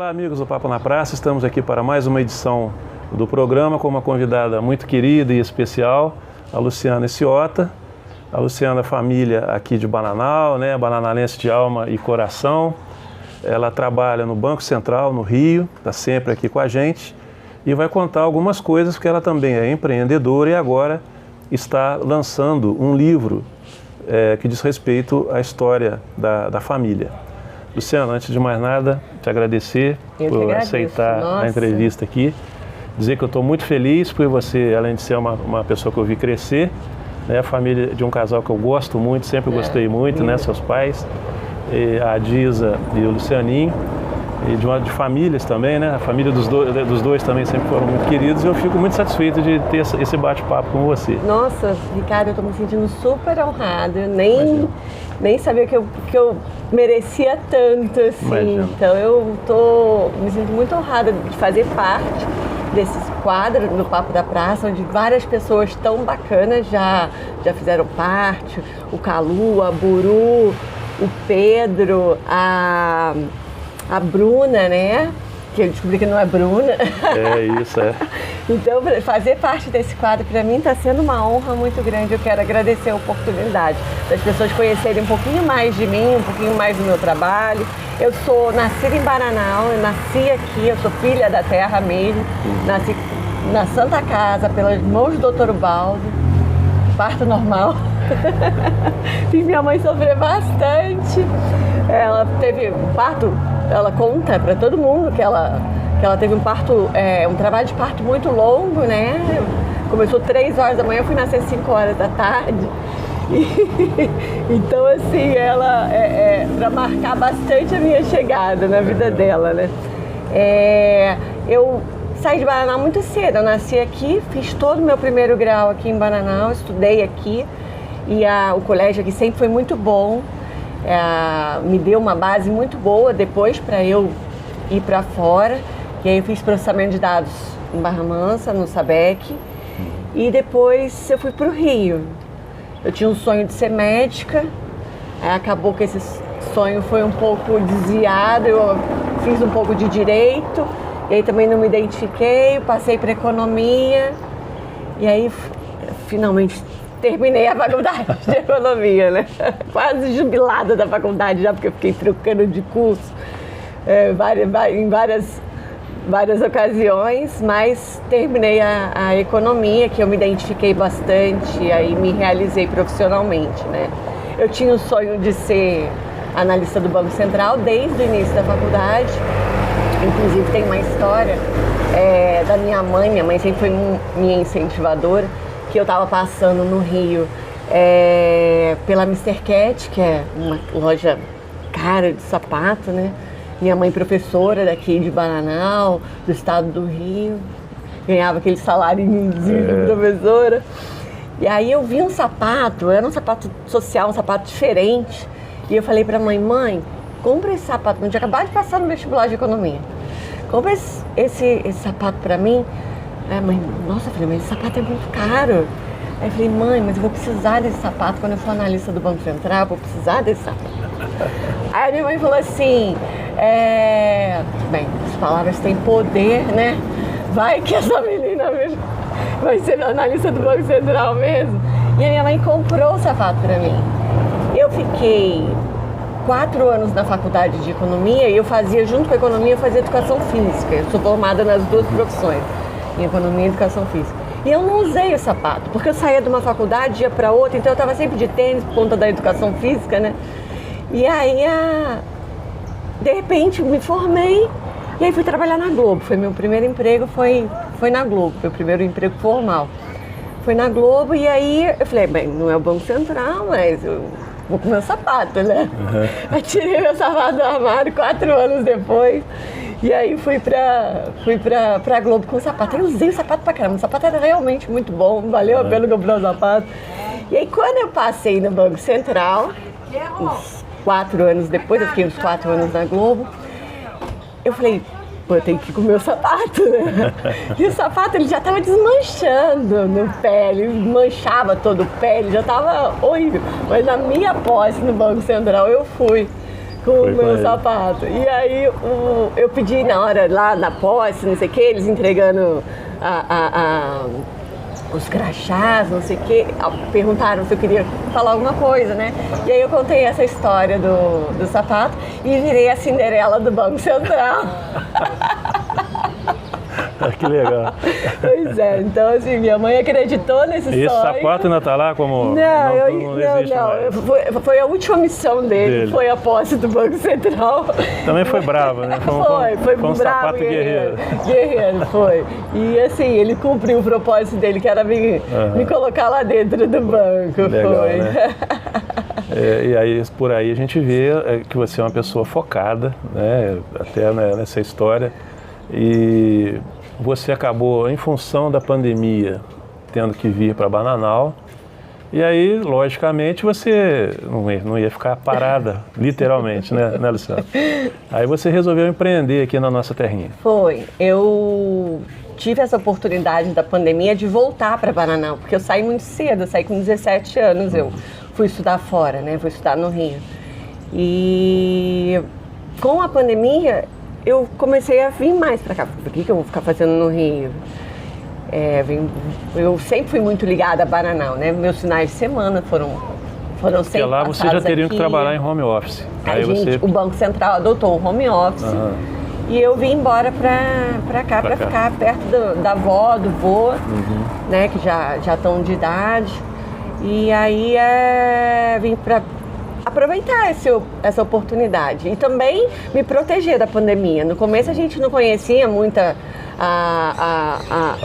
Olá, amigos do Papo na Praça, estamos aqui para mais uma edição do programa com uma convidada muito querida e especial, a Luciana Esciota. A Luciana é família aqui de Bananal, né? Bananalense de alma e coração. Ela trabalha no Banco Central, no Rio, está sempre aqui com a gente e vai contar algumas coisas, porque ela também é empreendedora e agora está lançando um livro que diz respeito à história da família. Luciana, antes de mais nada, te agradecer por aceitar a entrevista aqui. Dizer que eu estou muito feliz por você, além de ser uma pessoa que eu vi crescer, né, a família de um casal que eu gosto muito, sempre gostei muito, né, seus pais, a Disa e o Lucianinho, e de famílias também, né, a família dos dois também sempre foram muito queridos, e eu fico muito satisfeito de ter esse bate-papo com você. Nossa, Ricardo, eu estou me sentindo super honrado, eu nem sabia que eu merecia tanto, assim. Imagina. Então eu me sinto muito honrada de fazer parte desse quadro do Papo da Praça, onde várias pessoas tão bacanas já fizeram parte, o Calu, a Buru, o Pedro, a Bruna, né? Que eu descobri que não é Bruna. É isso, é. Então, fazer parte desse quadro, para mim, está sendo uma honra muito grande. Eu quero agradecer a oportunidade das pessoas conhecerem um pouquinho mais de mim, um pouquinho mais do meu trabalho. Eu sou nascida em Bananal, eu nasci aqui, eu sou filha da terra mesmo. Nasci na Santa Casa, pelas mãos do Dr. Ubaldo, parto normal. Fiz minha mãe sofrer bastante. Ela teve um parto, ela conta para todo mundo que ela teve um parto, um trabalho de parto muito longo, né? Começou 3 horas da manhã, eu fui nascer 5 horas da tarde. Então, assim, ela para marcar bastante a minha chegada na vida dela, né? Eu saí de Bananal muito cedo, eu nasci aqui, fiz todo o meu primeiro grau aqui em Bananal, estudei aqui e o colégio aqui sempre foi muito bom, me deu uma base muito boa depois para eu ir para fora. E aí eu fiz processamento de dados em Barra Mansa, no SABEC, e depois eu fui para o Rio. Eu tinha um sonho de ser médica, acabou que esse sonho foi um pouco desviado, eu fiz um pouco de direito, e aí também não me identifiquei, passei para economia, e aí finalmente terminei a faculdade de economia, né? Quase jubilada da faculdade já, porque eu fiquei trocando de curso em várias ocasiões, mas terminei a economia, que eu me identifiquei bastante e aí me realizei profissionalmente, né? Eu tinha o sonho de ser analista do Banco Central desde o início da faculdade. Inclusive tem uma história da minha mãe sempre foi minha incentivadora, que eu estava passando no Rio pela Mr. Cat, que é uma loja cara de sapato, né? Minha mãe professora daqui de Bananal, do estado do Rio, ganhava aquele salário de professora. E aí eu vi um sapato, era um sapato social, um sapato diferente. E eu falei pra mãe, compra esse sapato, eu tinha acabado de passar no vestibular de economia. Compra esse sapato pra mim. Aí a mãe, nossa, eu falei, mas esse sapato é muito caro. Aí eu falei, mãe, mas eu vou precisar desse sapato quando eu for analista do Banco Central, eu vou precisar desse sapato. Aí a minha mãe falou assim, bem, as palavras têm poder, né? Vai que essa menina vai ser analista do Banco Central mesmo. E a minha mãe comprou o sapato pra mim. Eu fiquei 4 anos na faculdade de economia e eu fazia, junto com a economia, eu fazia educação física. Eu sou formada nas 2 profissões, em economia e educação física. E eu não usei o sapato, porque eu saía de uma faculdade, ia para outra, então eu estava sempre de tênis por conta da educação física, né? E aí, de repente, me formei e aí fui trabalhar na Globo. Foi meu primeiro emprego, foi na Globo, meu primeiro emprego formal. Foi na Globo e aí eu falei, bem, não é o Banco Central, mas eu vou com meu sapato, né? Aí tirei meu sapato do armário 4 anos depois. E aí fui pra Globo com o sapato. Aí usei o sapato pra caramba. O sapato era realmente muito bom, valeu a pena comprar o sapato. E aí quando eu passei no Banco Central, uns 4 anos depois, eu fiquei uns 4 anos na Globo, eu falei, pô, eu tenho que ir com o meu sapato, né? E o sapato, ele já tava desmanchando no pé, ele manchava todo o pé, ele já tava horrível. Mas na minha posse no Banco Central, eu fui com o meu sapato. E aí eu pedi na hora lá da posse, não sei o que, eles entregando os crachás, não sei o que, perguntaram se eu queria falar alguma coisa, né? E aí eu contei essa história do sapato e virei a Cinderela do Banco Central. Que legal. Pois é, então assim, minha mãe acreditou nesse sonho. E esse sapato ainda está lá como... Não, foi a última missão dele, foi a posse do Banco Central. Também foi bravo, né? Foi um bravo, sapato guerreiro. Guerreiro, foi. E assim, ele cumpriu o propósito dele, que era me colocar lá dentro do banco. Legal, foi. Né? E aí, por aí a gente vê que você é uma pessoa focada, né? Até nessa história. E você acabou, em função da pandemia, tendo que vir para Bananal. E aí, logicamente, você não ia ficar parada, literalmente, né, Luciana? Aí você resolveu empreender aqui na nossa terrinha. Foi. Eu tive essa oportunidade da pandemia de voltar para Bananal, porque eu saí muito cedo, eu saí com 17 anos, eu fui estudar fora, né? Fui estudar no Rio. E com a pandemia, eu comecei a vir mais para cá. O que eu vou ficar fazendo no Rio? Eu sempre fui muito ligada a Bananal, né? Meus finais de semana foram sempre porque lá você já teria que trabalhar em home office. O Banco Central adotou o home office. E eu vim embora para cá, para ficar perto da avó, do vô, né? Que já estão de idade. E aí vim para aproveitar essa oportunidade e também me proteger da pandemia. No começo a gente não conhecia muito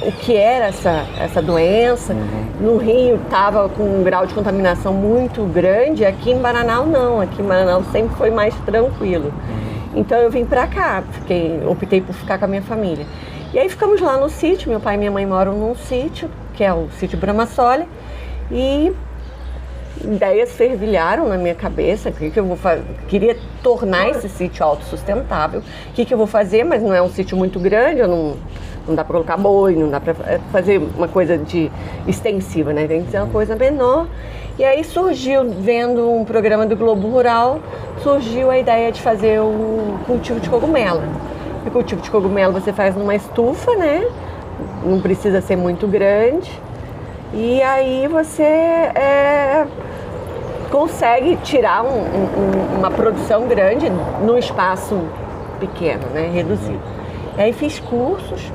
o que era essa doença. No Rio estava com um grau de contaminação muito grande, aqui em Bananal não, aqui em Bananal sempre foi mais tranquilo. Então eu vim para cá, optei por ficar com a minha família. E aí ficamos lá no sítio, meu pai e minha mãe moram num sítio, que é o sítio Bramassole, e ideias fervilharam na minha cabeça, o que eu vou fazer? Queria tornar esse sítio autossustentável. O que eu vou fazer? Mas não é um sítio muito grande, não dá para colocar boi, não dá para fazer uma coisa extensiva, né? Tem que ser uma coisa menor. E aí surgiu, vendo um programa do Globo Rural, surgiu a ideia de fazer o cultivo de cogumelo. O cultivo de cogumelo você faz numa estufa, né? Não precisa ser muito grande. E aí você consegue tirar uma produção grande num espaço pequeno, né? Reduzido. E aí fiz cursos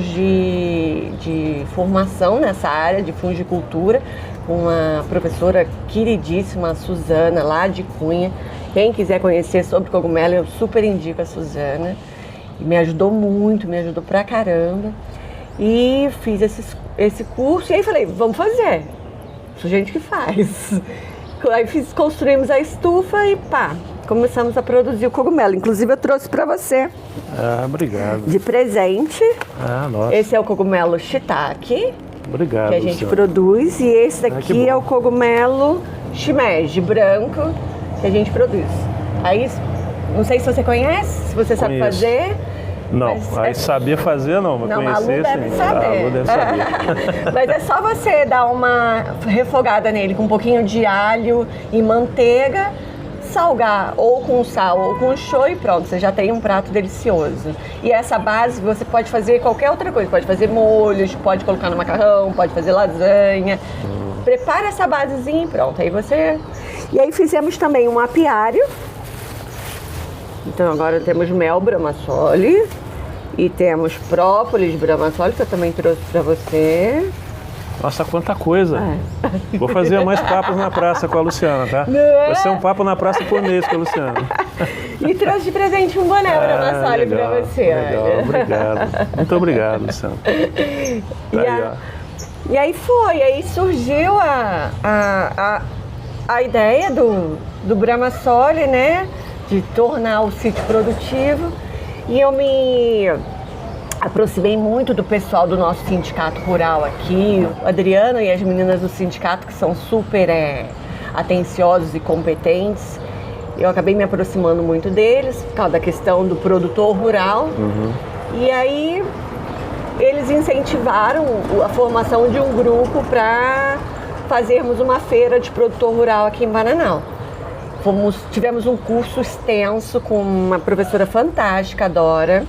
de formação nessa área de fungicultura com uma professora queridíssima, a Suzana, lá de Cunha. Quem quiser conhecer sobre cogumelo, eu super indico a Suzana. E me ajudou muito, me ajudou pra caramba. E fiz esse curso e aí falei, vamos fazer. Sou gente que faz. Aí construímos a estufa e começamos a produzir o cogumelo. Inclusive eu trouxe para você. Obrigado. De presente. Nossa. Esse é o cogumelo shiitake. Obrigado, que a gente produz. E esse daqui é o cogumelo shimeji branco que a gente produz. Aí, não sei se você conhece, se você sabe fazer. Não, aí saber fazer não, mas conhecer a Lu deve saber. A Lu deve saber. Mas é só você dar uma refogada nele com um pouquinho de alho e manteiga, salgar ou com sal ou com show e pronto, você já tem um prato delicioso. E essa base você pode fazer qualquer outra coisa, pode fazer molhos, pode colocar no macarrão, pode fazer lasanha. Prepara essa basezinha e pronto, aí você... E aí fizemos também um apiário. Então agora temos mel Bramassole e temos própolis Bramassole, que eu também trouxe para você. Nossa, quanta coisa! Vou fazer mais papos na praça com a Luciana, tá? Vai ser um papo na praça por mês com a Luciana. E trouxe de presente um boné Bramassole para você. Legal, obrigado. Muito obrigado, Luciana. E aí surgiu a ideia do Bramassole, né? De tornar o sítio produtivo, e eu me aproximei muito do pessoal do nosso sindicato rural aqui, o Adriano e as meninas do sindicato, que são super atenciosos e competentes. Eu acabei me aproximando muito deles por causa da questão do produtor rural. E aí eles incentivaram a formação de um grupo para fazermos uma feira de produtor rural aqui em Bananal. tivemos um curso extenso com uma professora fantástica, a Dora,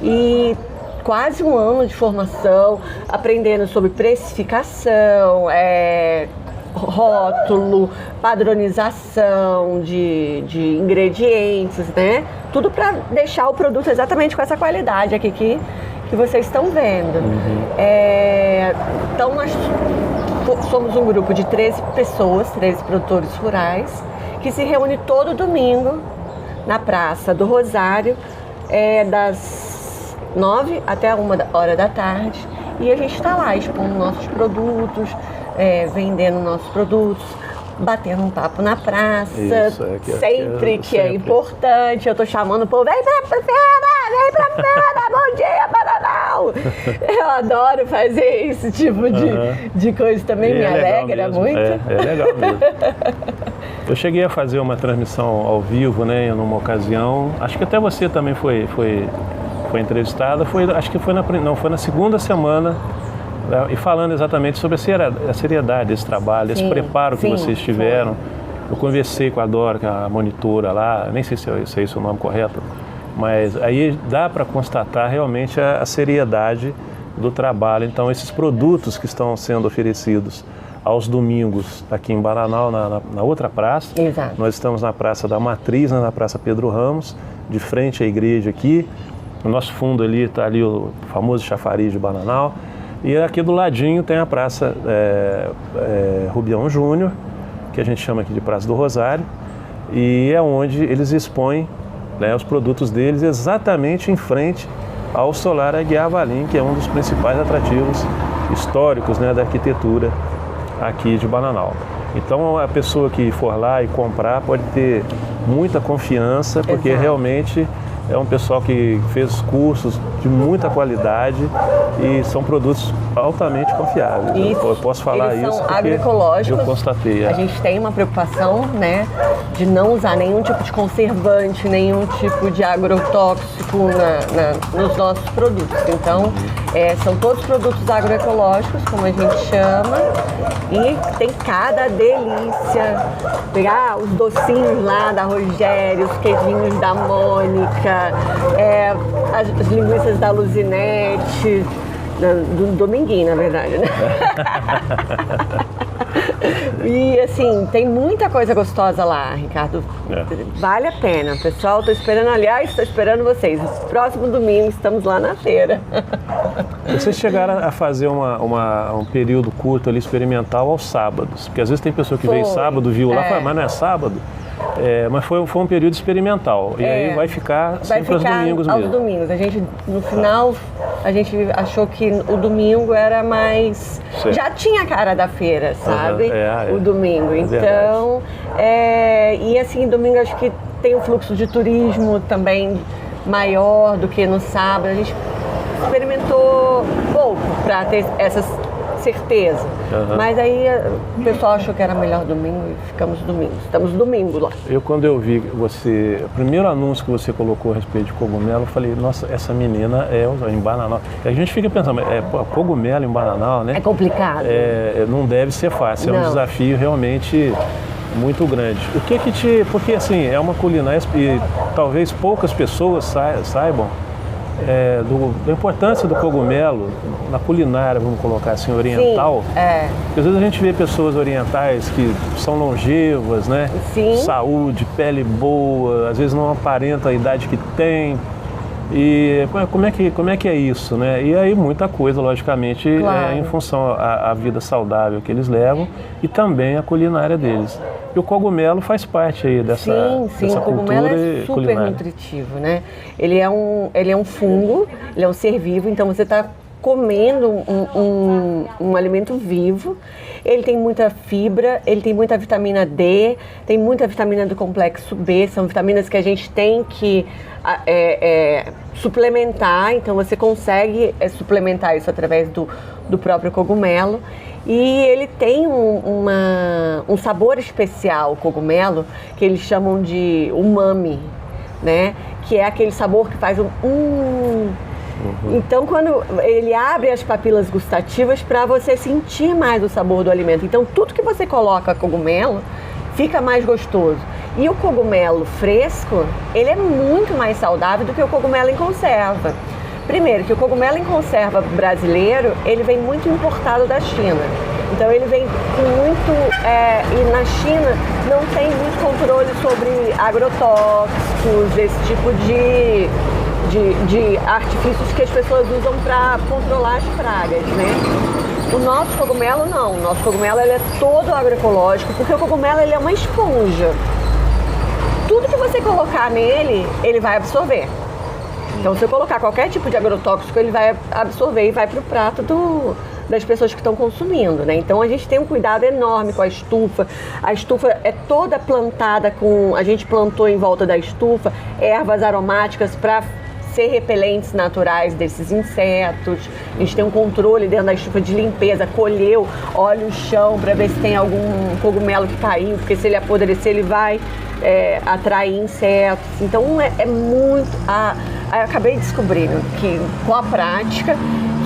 e quase um ano de formação, aprendendo sobre precificação, rótulo, padronização de ingredientes, né? Tudo para deixar o produto exatamente com essa qualidade aqui que vocês estão vendo. Então nós somos um grupo de 13 pessoas, 13 produtores rurais, que se reúne todo domingo na Praça do Rosário, das 9 até 1h da tarde, e a gente está lá expondo nossos produtos, vendendo nossos produtos, batendo um papo na praça. Isso, sempre que é importante, eu tô chamando o povo, vem pra feira, bom dia, Bananal! Eu adoro fazer esse tipo de coisa também, me alegra muito. É legal mesmo. Eu cheguei a fazer uma transmissão ao vivo, né, numa ocasião, acho que até você também foi entrevistada, acho que foi na segunda semana, e falando exatamente sobre a seriedade desse trabalho, esse preparo que vocês tiveram. Eu conversei com a Dora, que é a monitora lá, nem sei se é esse o nome correto, mas aí dá para constatar realmente a seriedade do trabalho. Então, esses produtos que estão sendo oferecidos aos domingos aqui em Bananal, na outra praça. Exato. Nós estamos na Praça da Matriz, na Praça Pedro Ramos, de frente à igreja aqui. No nosso fundo ali está ali o famoso chafariz de Bananal. E aqui do ladinho tem a Praça Rubião Júnior, que a gente chama aqui de Praça do Rosário, e é onde eles expõem, né, os produtos deles exatamente em frente ao Solar Aguiar Valim, que é um dos principais atrativos históricos, né, da arquitetura aqui de Bananal. Então a pessoa que for lá e comprar pode ter muita confiança, porque realmente é um pessoal que fez cursos de muita qualidade e são produtos altamente confiáveis. Eu posso falar eles isso são porque agroecológicos. Eu constatei. A gente tem uma preocupação, né, de não usar nenhum tipo de conservante, nenhum tipo de agrotóxico nos nossos produtos. Então, são todos produtos agroecológicos, como a gente chama, e tem cada delícia. Pegar os docinhos lá da Rogério, os queijinhos da Mônica, as linguiças da Luzinete, do Dominguinho, na verdade, né? E assim, tem muita coisa gostosa lá, Ricardo. Vale a pena, pessoal. Estou esperando vocês. Próximo domingo estamos lá na feira. Vocês chegaram a fazer um período curto ali, experimental, aos sábados? Porque às vezes tem pessoa que veio sábado, viu lá, mas não é sábado? Mas foi um período experimental. E aí vai ficar sempre aos domingos mesmo. Aos domingos. A gente, no final, a gente achou que o domingo era mais... Certo. Já tinha a cara da feira, sabe? O domingo. Então, e assim, domingo acho que tem um fluxo de turismo também maior do que no sábado. A gente experimentou pouco para ter essas certeza. Mas aí o pessoal achou que era melhor domingo e ficamos domingo. Estamos domingo lá. Quando eu vi o primeiro anúncio que você colocou a respeito de cogumelo, eu falei, nossa, essa menina em Bananal. E a gente fica pensando, cogumelo em Bananal, né? É complicado. Não deve ser fácil, é um desafio realmente muito grande. O que porque assim, é uma culinária e talvez poucas pessoas saibam da importância do cogumelo na culinária, vamos colocar assim, oriental. Sim, Porque às vezes a gente vê pessoas orientais que são longevas, né? Sim. Saúde, pele boa, às vezes não aparenta a idade que tem. E como é que é isso, né? E aí muita coisa, logicamente, em função à vida saudável que eles levam e também a culinária deles. E o cogumelo faz parte aí dessa o cogumelo é super culinária. Nutritivo, né? Ele é um fungo, ele é um ser vivo, então você está comendo um alimento vivo. Ele tem muita fibra, ele tem muita vitamina D, tem muita vitamina do complexo B, são vitaminas que a gente tem que suplementar, então você consegue suplementar isso através do próprio cogumelo. E ele tem um sabor especial, o cogumelo, que eles chamam de umami, né? Que é aquele sabor que faz Então, quando ele abre as papilas gustativas para você sentir mais o sabor do alimento. Então, tudo que você coloca cogumelo fica mais gostoso. E o cogumelo fresco, ele é muito mais saudável do que o cogumelo em conserva. Primeiro, que o cogumelo em conserva brasileiro, ele vem muito importado da China. Então ele vem com muito... e na China não tem muito controle sobre agrotóxicos, esse tipo de artifícios que as pessoas usam para controlar as pragas, né? O nosso cogumelo não. O nosso cogumelo ele é todo agroecológico, porque o cogumelo ele é uma esponja. Tudo que você colocar nele, ele vai absorver. Então, se eu colocar qualquer tipo de agrotóxico, ele vai absorver e vai para o prato das pessoas que estão consumindo, né? Então, a gente tem um cuidado enorme com a estufa. A estufa é toda plantada com... A gente plantou em volta da estufa ervas aromáticas para ser repelentes naturais desses insetos. A gente tem um controle dentro da estufa de limpeza, colheu, olha o chão para ver se tem algum cogumelo que caiu, porque se ele apodrecer, ele vai atrair insetos. Então, é muito... Eu acabei descobrindo que, com a prática,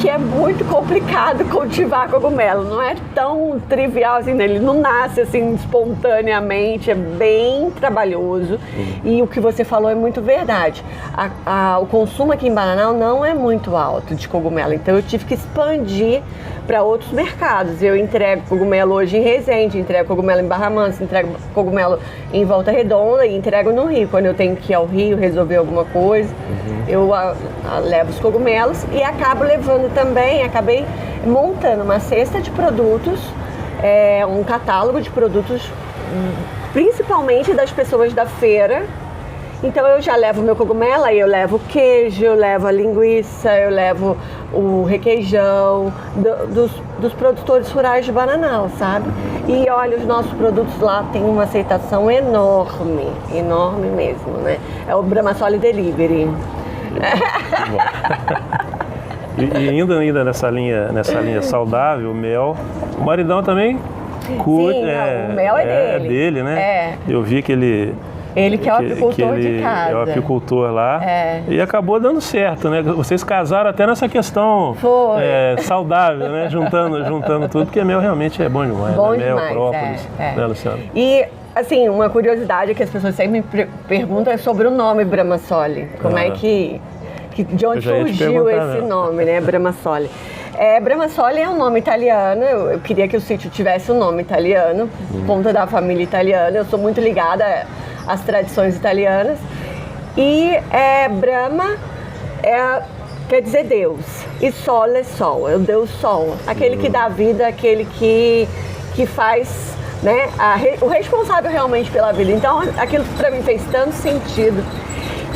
que é muito complicado cultivar cogumelo. Não é tão trivial assim, ele não nasce assim espontaneamente, é bem trabalhoso. E o que você falou é muito verdade. O consumo aqui em Bananal não é muito alto de cogumelo, então eu tive que expandir para outros mercados. Eu entrego cogumelo hoje em Resende, entrego cogumelo em Barra Mansa, entrego cogumelo em Volta Redonda e entrego no Rio. Quando eu tenho que ir ao Rio resolver alguma coisa, eu levo os cogumelos e acabo levando também, acabei montando uma cesta de produtos, um catálogo de produtos, principalmente das pessoas da feira. Então eu já levo o meu cogumelo, aí eu levo o queijo, eu levo a linguiça, eu levo o requeijão dos produtores rurais de Bananal, sabe? E olha, os nossos produtos lá têm uma aceitação enorme, enorme mesmo, né? É o Brahmasole Delivery. E ainda nessa linha saudável, o mel, o maridão também curte. Sim, o mel é dele. É dele, né? Eu vi que ele que é o apicultor de casa. É o apicultor lá. E acabou dando certo, né? Vocês casaram até nessa questão saudável, né? Juntando tudo, porque mel realmente é bom demais. Bom né? Mel, demais, própolis, né, Luciana? E, assim, uma curiosidade que as pessoas sempre me perguntam é sobre o nome Brahmasole. Como é que de onde surgiu esse nome, né? Brahmasole. Brahmasole é um nome italiano, eu queria que o sítio tivesse um nome italiano, por conta da família italiana, eu sou muito ligada às tradições italianas. E Brahma quer dizer Deus, e Sol é Sol, é o Deus Sol, aquele que dá vida, aquele que faz, né, o responsável realmente pela vida. Então aquilo para mim fez tanto sentido.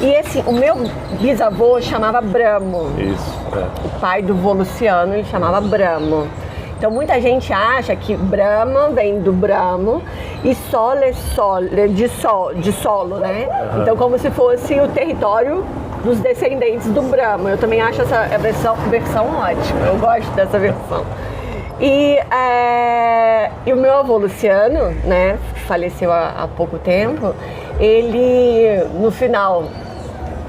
E o meu bisavô chamava Bramo. Isso, O pai do vô Luciano, ele chamava Bramo. Então muita gente acha que Brahma vem do Bramo e Sol é de solo, né? Então como se fosse o território dos descendentes do Brahma. Eu também acho essa versão ótima, eu gosto dessa versão. E o meu avô Luciano, né, faleceu há pouco tempo, ele, no final,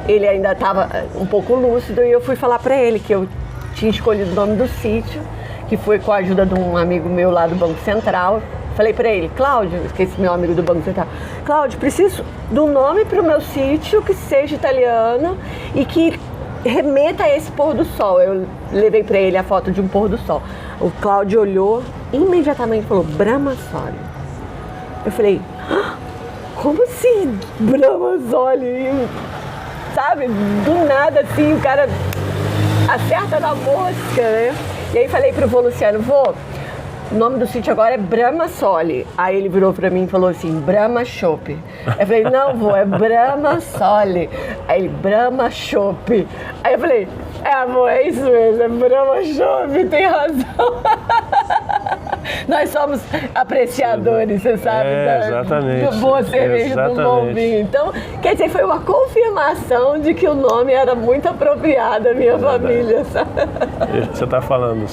ele ainda estava um pouco lúcido e eu fui falar para ele que eu tinha escolhido o nome do sítio, que foi com a ajuda de um amigo meu lá do Banco Central. Falei para ele, Cláudio, esse meu amigo do Banco Central, Cláudio, preciso de um nome para o meu sítio que seja italiano e que remeta a esse pôr do sol. Eu levei para ele a foto de um pôr do sol. O Cláudio olhou, imediatamente falou, Brahmasole. Eu falei, como assim Brahmasole? Sabe, do nada assim, o cara acerta na mosca, né? E aí falei pro vô Luciano, vô, o nome do sítio agora é Brahmasole. Aí ele virou pra mim e falou assim, Brahma Chopp. Eu falei, não, vô, é Brahmasole. Aí ele, Brahma Chopp. Aí eu falei, vô, é isso mesmo, é Brahma Chopp, tem razão. Nós somos apreciadores, você sabe, exatamente. Da boa cerveja, do bom vinho. Então, quer dizer, foi uma confirmação de que o nome era muito apropriado à minha família, sabe? Você está falando,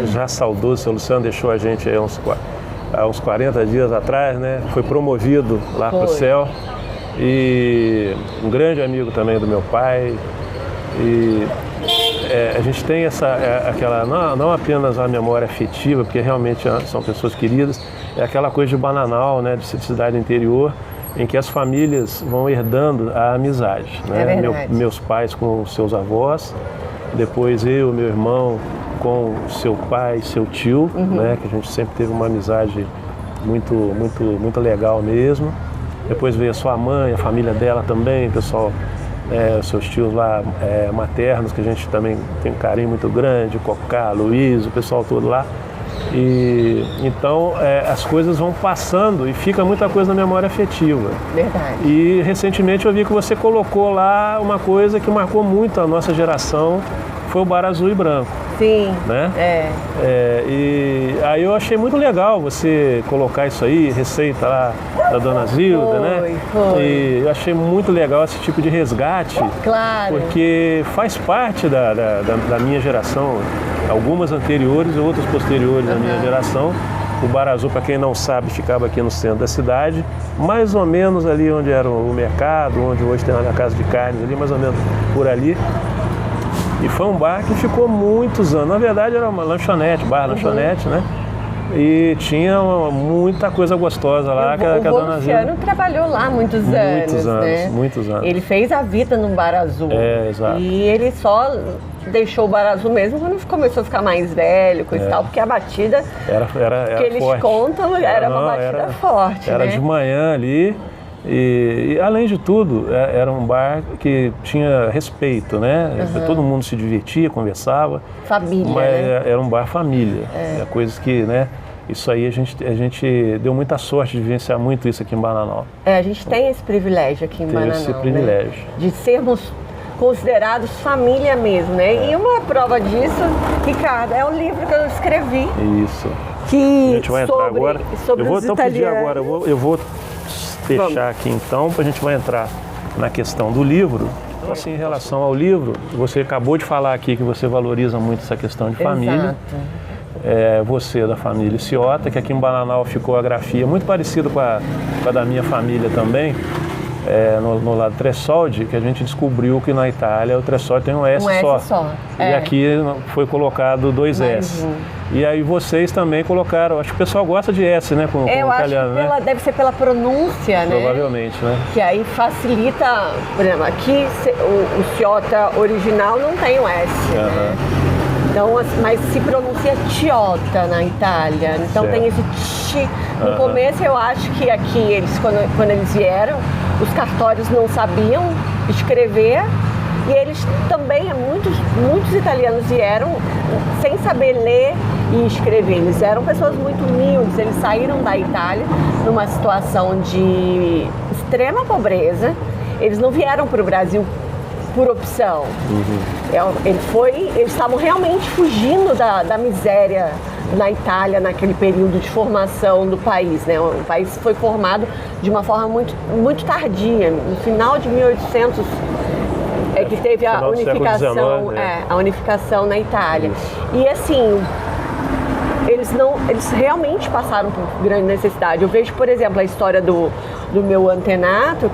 já saudou, o seu Luciano deixou a gente aí há uns 40 dias atrás, né? Foi promovido lá para o céu. E um grande amigo também do meu pai. E a gente tem aquela, não apenas a memória afetiva, porque realmente são pessoas queridas, é aquela coisa de Bananal, né, de cidade interior, em que as famílias vão herdando a amizade, né? Meus pais com os seus avós, depois eu, meu irmão com seu pai, seu tio, né? Que a gente sempre teve uma amizade muito legal mesmo. Depois veio a sua mãe, a família dela também, o pessoal, os seus tios lá maternos, que a gente também tem um carinho muito grande, Cocá, Luiz, o pessoal todo lá. E então as coisas vão passando e fica muita coisa na memória afetiva. Verdade. E recentemente eu vi que você colocou lá uma coisa que marcou muito a nossa geração, foi o bar azul e branco. Sim, né? E aí eu achei muito legal você colocar isso aí, receita lá da Dona Zilda, né? Foi. E eu achei muito legal esse tipo de resgate. Claro. Porque faz parte da minha geração, algumas anteriores e outras posteriores da minha geração. O Bar Azul, para quem não sabe, ficava aqui no centro da cidade, mais ou menos ali onde era o mercado, onde hoje tem a casa de carnes ali, mais ou menos por ali. E foi um bar que ficou muitos anos. Na verdade era uma lanchonete, lanchonete, né? E tinha muita coisa gostosa lá que a Dona Zilda... O Luciano trabalhou lá muitos anos, né? Muitos anos. Ele fez a vida no Bar Azul. Exato. E ele só deixou o Bar Azul mesmo quando começou a ficar mais velho, coisa e tal, porque a batida era que eles forte. Contam era uma batida forte, Era né? de manhã ali. E além de tudo, era um bar que tinha respeito, né? Todo mundo se divertia, conversava. Família, mas né? Era um bar família. Coisas que, né? Isso aí a gente deu muita sorte de vivenciar muito isso aqui em Bananal. A gente tem esse privilégio aqui em Bananal, esse privilégio. Né? De sermos considerados família mesmo, né? E uma prova disso, Ricardo, é o livro que eu escrevi. Isso. Que a gente vai entrar agora. Sobre eu vou os então pedir italianos. agora, eu vou fechar aqui então, para a gente vai entrar na questão do livro. Então, assim, em relação ao livro, você acabou de falar aqui que você valoriza muito essa questão de família. Você da família Ciotta, que aqui em Bananal ficou a grafia muito parecida com a da minha família também, no lado Tressoldi, que a gente descobriu que na Itália o Tressoldi tem um S só. E aqui foi colocado 2 S. E aí vocês também colocaram, acho que o pessoal gosta de S, né, com italiano, né? Deve ser pela pronúncia, né? Provavelmente, né? Que aí facilita, por exemplo, aqui o Ciotta original não tem o S, né? Então, mas se pronuncia Ciotta na Itália, então tem esse tch. No começo eu acho que aqui eles, quando eles vieram, os cartórios não sabiam escrever e eles também, muitos italianos vieram sem saber ler e escrever. Eles eram pessoas muito humildes, eles saíram da Itália numa situação de extrema pobreza, eles não vieram para o Brasil por opção. Eles estavam realmente fugindo da miséria na Itália, naquele período de formação do país, né? O país foi formado de uma forma muito tardia, no final de 1800 que teve a unificação, a unificação na Itália. E assim, eles realmente passaram por grande necessidade. Eu vejo, por exemplo, a história do meu antenato,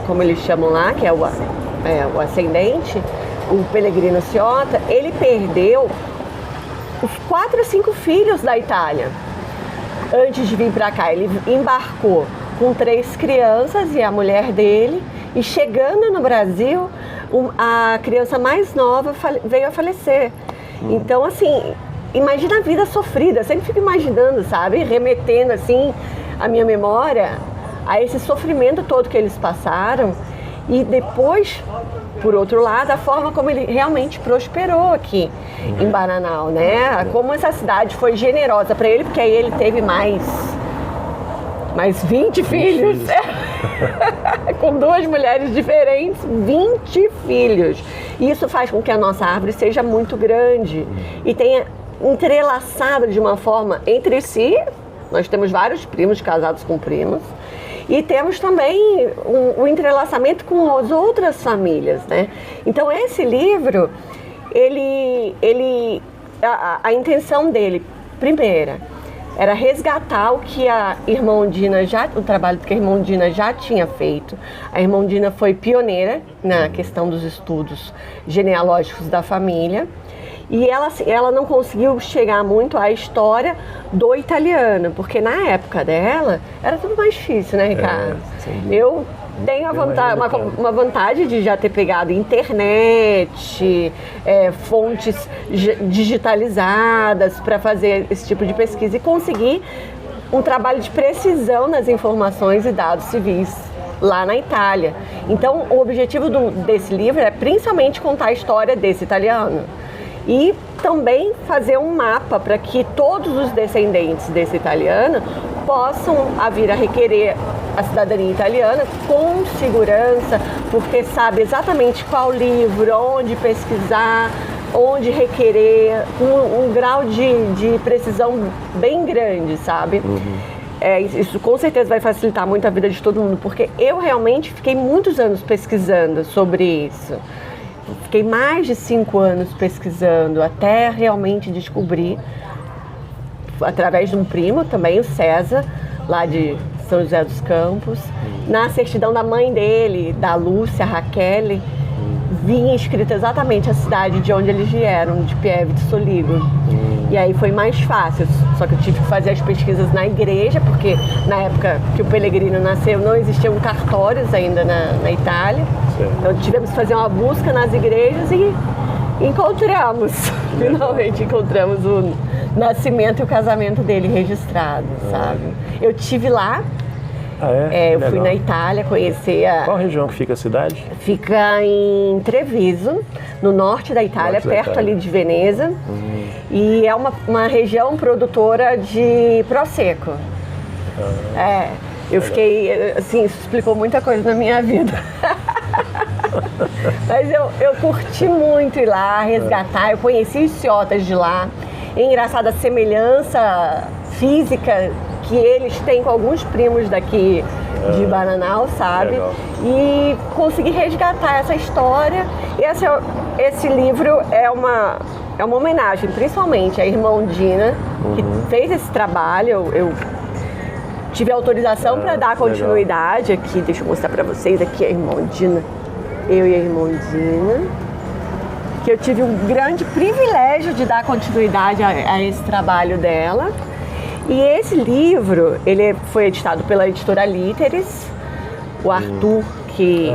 como eles chamam lá, que é o ascendente, o Pellegrino Ciotta. Ele perdeu os 4 ou 5 filhos da Itália antes de vir para cá. Ele embarcou com 3 crianças e a mulher dele, e chegando no Brasil, a criança mais nova veio a falecer. Então, assim, imagina a vida sofrida. Eu sempre fico imaginando, sabe, remetendo assim a minha memória a esse sofrimento todo que eles passaram. E depois, por outro lado, a forma como ele realmente prosperou aqui em Bananal, né? Como essa cidade foi generosa para ele, porque aí ele teve mais 20 filhos. Com 2 mulheres diferentes, 20 filhos. E isso faz com que a nossa árvore seja muito grande e tenha entrelaçado de uma forma entre si. Nós temos vários primos casados com primos. E temos também um entrelaçamento com as outras famílias, né? Então esse livro, a intenção dele, primeira, era resgatar o que a irmã Undina o trabalho que a irmã Undina já tinha feito. A irmã Undina foi pioneira na questão dos estudos genealógicos da família. E ela não conseguiu chegar muito à história do italiano, porque na época dela era tudo mais difícil, né, Ricardo? Eu tenho uma vantagem de já ter pegado internet, fontes digitalizadas para fazer esse tipo de pesquisa e conseguir um trabalho de precisão nas informações e dados civis lá na Itália. Então, o objetivo desse livro é principalmente contar a história desse italiano e também fazer um mapa para que todos os descendentes desse italiano possam vir a requerer a cidadania italiana com segurança, porque sabe exatamente qual livro, onde pesquisar, onde requerer, um grau de precisão bem grande, sabe? Isso com certeza vai facilitar muito a vida de todo mundo, porque eu realmente fiquei muitos anos pesquisando sobre isso. Fiquei mais de 5 anos pesquisando, até realmente descobrir, através de um primo também, o César, lá de São José dos Campos, na certidão da mãe dele, da Lúcia Raquel, vinha escrita exatamente a cidade de onde eles vieram, de Pieve de Soligo. E aí foi mais fácil, só que eu tive que fazer as pesquisas na igreja, porque na época que o Pellegrino nasceu não existiam cartórios ainda na Itália. Certo. Então tivemos que fazer uma busca nas igrejas e encontramos, finalmente encontramos o nascimento e o casamento dele registrado, sabe? Eu tive lá. Eu fui na Itália conhecer Qual região que fica a cidade? Fica em Treviso, no norte da Itália, perto ali de Veneza. E é uma região produtora de Prosecco. Eu fiquei, assim, isso explicou muita coisa na minha vida. Mas eu curti muito ir lá, resgatar, eu conheci os ciotas de lá. É engraçado a semelhança física que eles têm com alguns primos daqui de Bananal, sabe? Legal. E consegui resgatar essa história. Esse livro é uma homenagem, principalmente à irmã Dina, que fez esse trabalho. Eu tive autorização para dar continuidade aqui. Deixa eu mostrar para vocês aqui a irmã Dina. Eu e a irmã Dina. Que eu tive um grande privilégio de dar continuidade a esse trabalho dela. E esse livro, ele foi editado pela editora Literis, o Arthur, que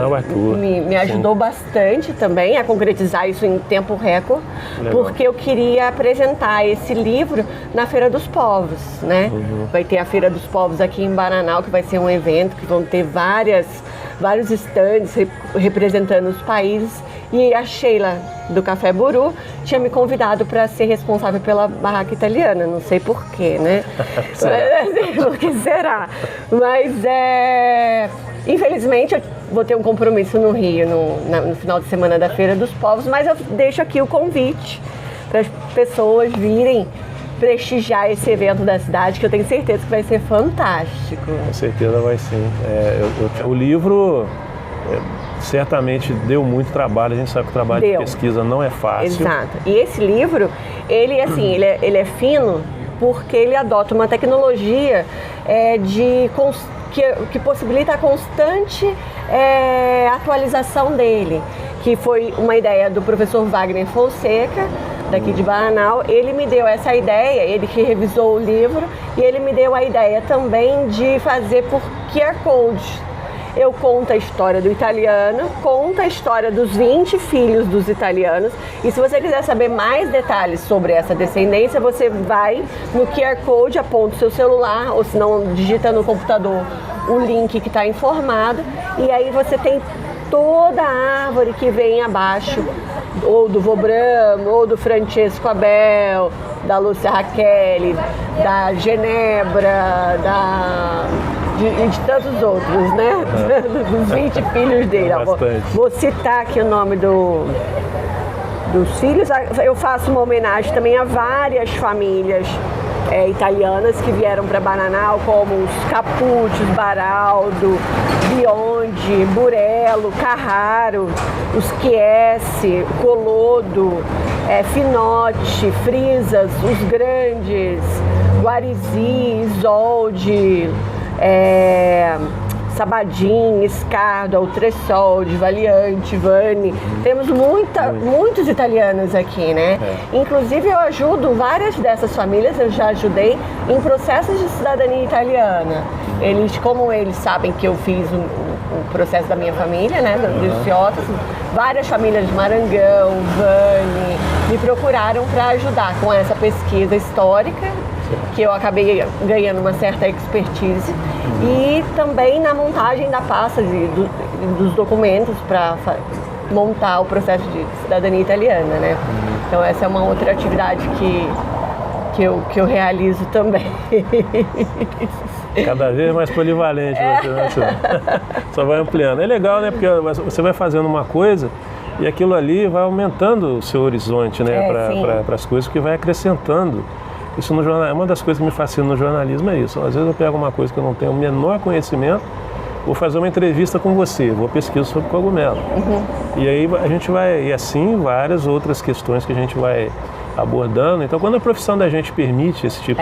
me ajudou bastante também a concretizar isso em tempo recorde, porque eu queria apresentar esse livro na Feira dos Povos, né? Vai ter a Feira dos Povos aqui em Bananal, que vai ser um evento que vão ter vários estandes representando os países. E a Sheila, do Café Buru, tinha me convidado para ser responsável pela barraca italiana. Não sei porquê, né? Por que será? Mas, infelizmente, eu vou ter um compromisso no Rio, no final de semana da Feira dos Povos, mas eu deixo aqui o convite para as pessoas virem prestigiar esse evento da cidade, que eu tenho certeza que vai ser fantástico. Com certeza vai sim. O livro certamente deu muito trabalho, a gente sabe que o trabalho de pesquisa não é fácil. Exato. E esse livro, ele é fino porque ele adota uma tecnologia que possibilita a constante atualização dele, que foi uma ideia do professor Wagner Fonseca, daqui de Bananal. Ele me deu essa ideia, ele que revisou o livro, e ele me deu a ideia também de fazer por QR Code. Eu conto a história do italiano, conto a história dos 20 filhos dos italianos, e se você quiser saber mais detalhes sobre essa descendência, você vai no QR Code, aponta o seu celular, ou se não, digita no computador o link que está informado, e aí você tem toda a árvore que vem abaixo, ou do Vobramo, ou do Francesco Abel, da Lúcia Raquel, da Genebra, de tantos outros, né? Dos 20 filhos dele. Vou citar aqui o nome dos filhos. Eu faço uma homenagem também a várias famílias italianas que vieram para Bananal, como os Capucci, Baraldo, Biondi, Burello, Carraro, os Chiesi, Colodo, Finotti, Frisas, os Grandes, Guarizi, Isolde, Sabadin, Escardo, Altressol, Valiante, Vani. Temos muitos italianos aqui, né? Inclusive eu ajudo várias dessas famílias, eu já ajudei em processos de cidadania italiana. Como eles sabem que eu fiz o processo da minha família, né, dos Ciotas, várias famílias de Marangão, Vani, me procuraram para ajudar com essa pesquisa histórica, que eu acabei ganhando uma certa expertise, e também na montagem da pasta dos documentos para montar o processo de cidadania italiana, né? Então essa é uma outra atividade que eu realizo também. Cada vez mais polivalente você, né? Só vai ampliando. É legal, né? Porque você vai fazendo uma coisa e aquilo ali vai aumentando o seu horizonte, né? Para as coisas, que vai acrescentando. Isso no jornal, uma das coisas que me fascina no jornalismo é isso. Às vezes eu pego uma coisa que eu não tenho o menor conhecimento, vou fazer uma entrevista com você, vou pesquisar sobre cogumelo. E aí a gente vai, e assim várias outras questões que a gente vai abordando. Então quando a profissão da gente permite esse tipo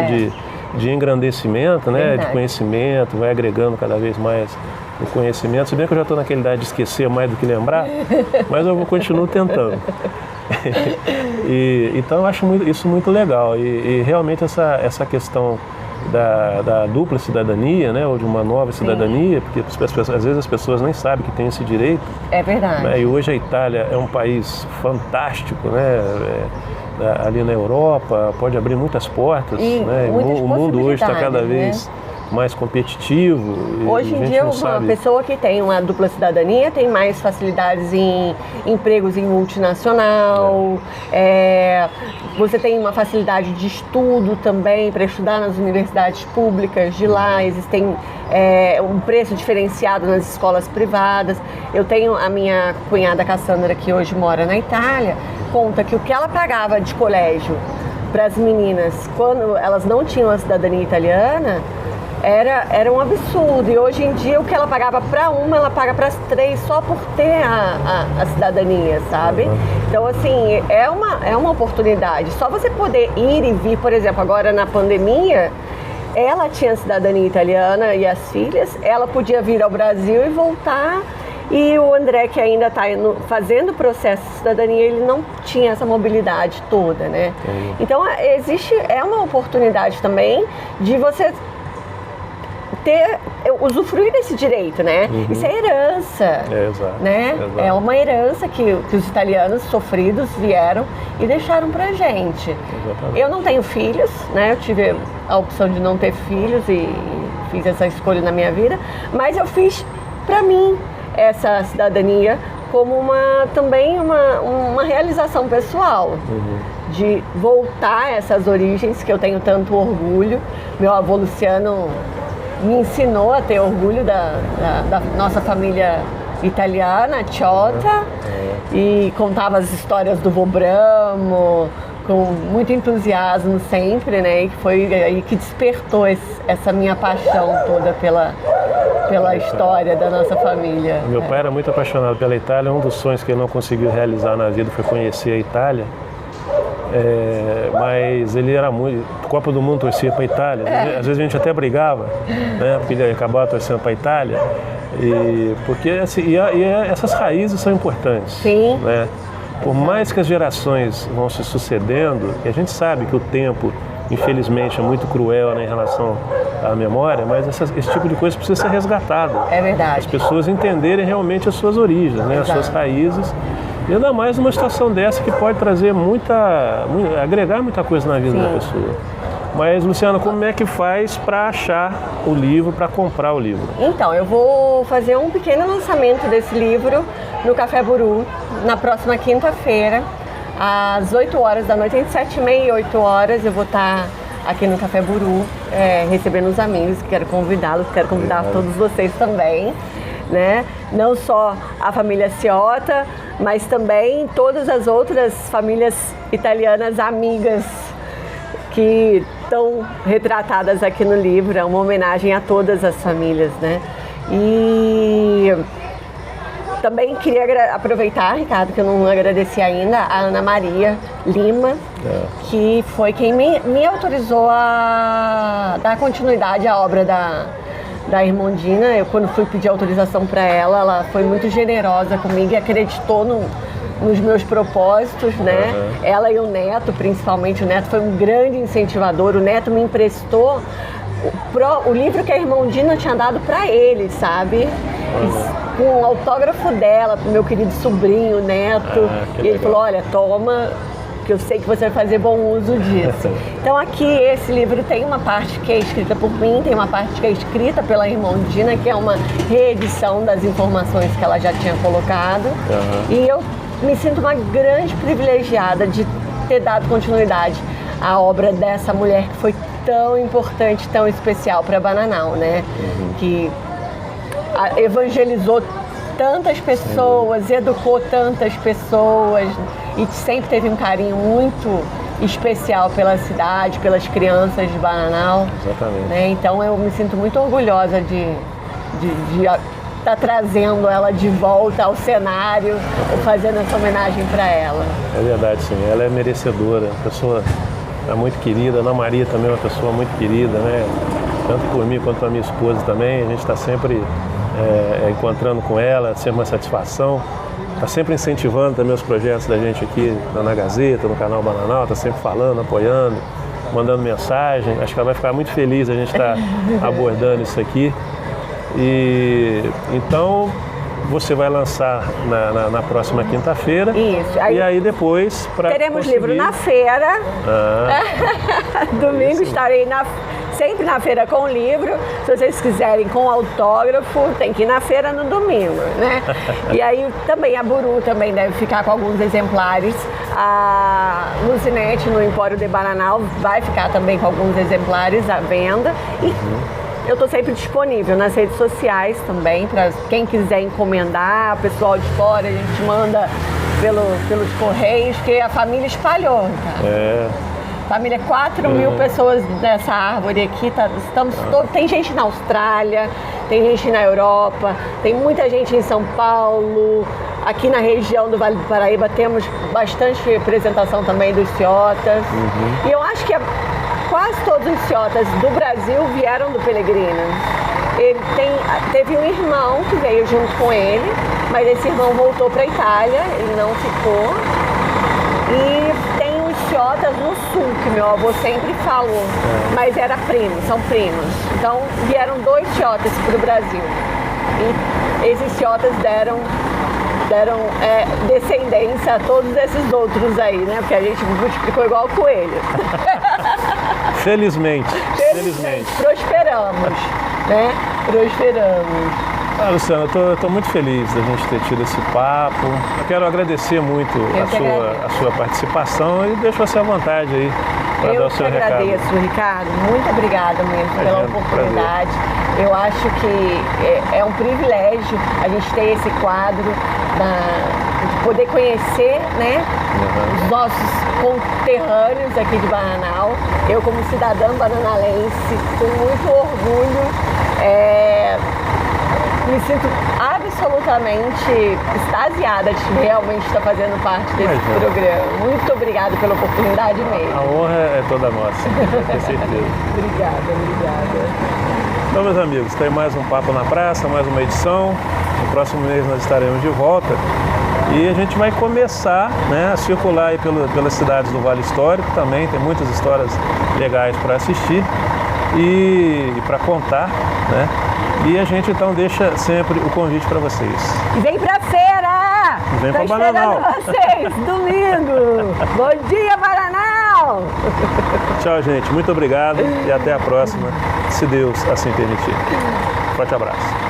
de engrandecimento, né, de conhecimento, vai agregando cada vez mais o conhecimento, se bem que eu já estou naquela idade de esquecer mais do que lembrar, mas eu continuo tentando. Então eu acho isso muito legal e realmente essa questão da dupla cidadania, né, ou de uma nova cidadania, porque às vezes as pessoas nem sabem que tem esse direito. É verdade. Né, e hoje a Itália é um país fantástico, né, ali na Europa, pode abrir muitas portas, né, o mundo hoje está cada vez mais competitivo. Hoje em dia, uma pessoa que tem uma dupla cidadania tem mais facilidades em empregos em multinacional, você tem uma facilidade de estudo também para estudar nas universidades públicas de lá, existem um preço diferenciado nas escolas privadas. Eu tenho a minha cunhada Cassandra, que hoje mora na Itália, conta que o que ela pagava de colégio para as meninas quando elas não tinham a cidadania italiana era um absurdo, e hoje em dia o que ela pagava para uma, ela paga para as 3 só por ter a cidadania, sabe? Então, assim, é uma oportunidade. Só você poder ir e vir, por exemplo, agora na pandemia, ela tinha cidadania italiana e as filhas, ela podia vir ao Brasil e voltar, e o André, que ainda está fazendo o processo de cidadania, ele não tinha essa mobilidade toda, né? Então, é uma oportunidade também de você usufruir desse direito, né? Isso é herança, né? É uma herança que os italianos sofridos vieram e deixaram pra gente. Eu não tenho filhos, né? Eu tive a opção de não ter filhos e fiz essa escolha na minha vida, mas eu fiz pra mim essa cidadania como também uma realização pessoal, de voltar a essas origens que eu tenho tanto orgulho. Meu avô Luciano me ensinou a ter orgulho da nossa família italiana, Ciota, e contava as histórias do vô Bramo com muito entusiasmo sempre, né? E foi aí que despertou essa minha paixão toda pela história da nossa família. Meu pai era muito apaixonado pela Itália. Um dos sonhos que ele não conseguiu realizar na vida foi conhecer a Itália. Mas ele era muito... Copa do Mundo torcia para a Itália. Às vezes a gente até brigava, né? Porque ele acabava torcendo para a Itália. Porque assim, essas raízes são importantes. Sim. Né? Por mais que as gerações vão se sucedendo, e a gente sabe que o tempo, infelizmente, é muito cruel, né, em relação à memória, mas esse tipo de coisa precisa ser resgatado. É verdade. As pessoas entenderem realmente as suas origens, né, as suas raízes. E ainda mais numa situação dessa que pode trazer agregar muita coisa na vida da pessoa. Mas, Luciana, como é que faz para achar o livro, para comprar o livro? Então, eu vou fazer um pequeno lançamento desse livro no Café Buru, na próxima quinta-feira, às 8 horas da noite, entre 7h30 e 8 horas, eu vou estar aqui no Café Buru, recebendo os amigos, quero convidá-los, quero convidar todos vocês também, né? Não só a família Ciota, mas também todas as outras famílias italianas amigas que estão retratadas aqui no livro. É uma homenagem a todas as famílias, né? E também queria aproveitar, Ricardo, que eu não agradeci ainda, a Ana Maria Lima, que foi quem me autorizou a dar continuidade à obra da Irmondina. Eu, quando fui pedir autorização para ela foi muito generosa comigo e acreditou nos meus propósitos, né? Ela e o Neto, principalmente. O Neto foi um grande incentivador. O Neto me emprestou o livro que a Irmondina tinha dado para ele, sabe? Com o autógrafo dela, pro meu querido sobrinho, o Neto. E ele falou, olha, toma, que eu sei que você vai fazer bom uso disso. Então aqui esse livro tem uma parte que é escrita por mim, tem uma parte que é escrita pela Irmondina, que é uma reedição das informações que ela já tinha colocado. E eu me sinto uma grande privilegiada de ter dado continuidade à obra dessa mulher que foi tão importante, tão especial para Bananal, né? Que evangelizou tantas pessoas, educou tantas pessoas e sempre teve um carinho muito especial pela cidade, pelas crianças de Bananal. Exatamente. Né? Então eu me sinto muito orgulhosa de estar trazendo ela de volta ao cenário, fazendo essa homenagem para ela. É verdade, sim. Ela é merecedora, pessoa muito querida. Ana Maria também é uma pessoa muito querida, né? Tanto por mim quanto a minha esposa também. A gente está sempre encontrando com ela, sempre uma satisfação. Está sempre incentivando também os projetos da gente aqui na Gazeta, no canal Bananal. Está sempre falando, apoiando, mandando mensagem. Acho que ela vai ficar muito feliz a gente estar abordando isso aqui. E então você vai lançar na próxima quinta-feira. Isso. E aí depois teremos livro na feira. Domingo estarei sempre na feira com o livro. Se vocês quiserem com autógrafo, tem que ir na feira no domingo, né? E aí também a Buru também deve ficar com alguns exemplares. A Luzinete no Empório de Bananal vai ficar também com alguns exemplares à venda. E eu estou sempre disponível nas redes sociais também, para quem quiser encomendar, pessoal de fora, a gente manda pelos correios, que a família espalhou. Tá? Família, 4.000 pessoas nessa árvore aqui, tem gente na Austrália, tem gente na Europa, tem muita gente em São Paulo, aqui na região do Vale do Paraíba temos bastante representação também dos ciotas. E eu acho que quase todos os ciotas do Brasil vieram do Pelegrino. Teve um irmão que veio junto com ele, mas esse irmão voltou para a Itália, ele não ficou. E tem os ciotas no sul, que meu avô sempre falou, mas são primos. Então vieram 2 ciotas para o Brasil. E esses ciotas deram descendência a todos esses outros aí, né? Porque a gente multiplicou igual o coelho. Felizmente. Prosperamos, né? Prosperamos. Luciana, eu estou muito feliz da gente ter tido esse papo. Eu quero agradecer muito a sua participação e deixo você à vontade aí para dar o seu recado. Eu que agradeço, Ricardo. Muito obrigada mesmo pela oportunidade. Prazer. Eu acho que é um privilégio a gente ter esse quadro de poder conhecer, né, os nossos conterrâneos aqui de Bananal. Eu, como cidadã bananalense, com muito orgulho, me sinto absolutamente extasiada de realmente estar fazendo parte desse programa. Muito obrigada pela oportunidade mesmo. A honra é toda nossa, com certeza. Obrigada. Então, meus amigos, tem mais um Papo na Praça, mais uma edição. No próximo mês nós estaremos de volta. E a gente vai começar, né, a circular aí pelas cidades do Vale Histórico também. Tem muitas histórias legais para assistir e para contar, né? E a gente então deixa sempre o convite para vocês. E vem pra feira! Vem pra Bananal! Vocês, domingo! Bom dia, Bananal! Tchau, gente. Muito obrigado e até a próxima, se Deus assim permitir. Forte abraço.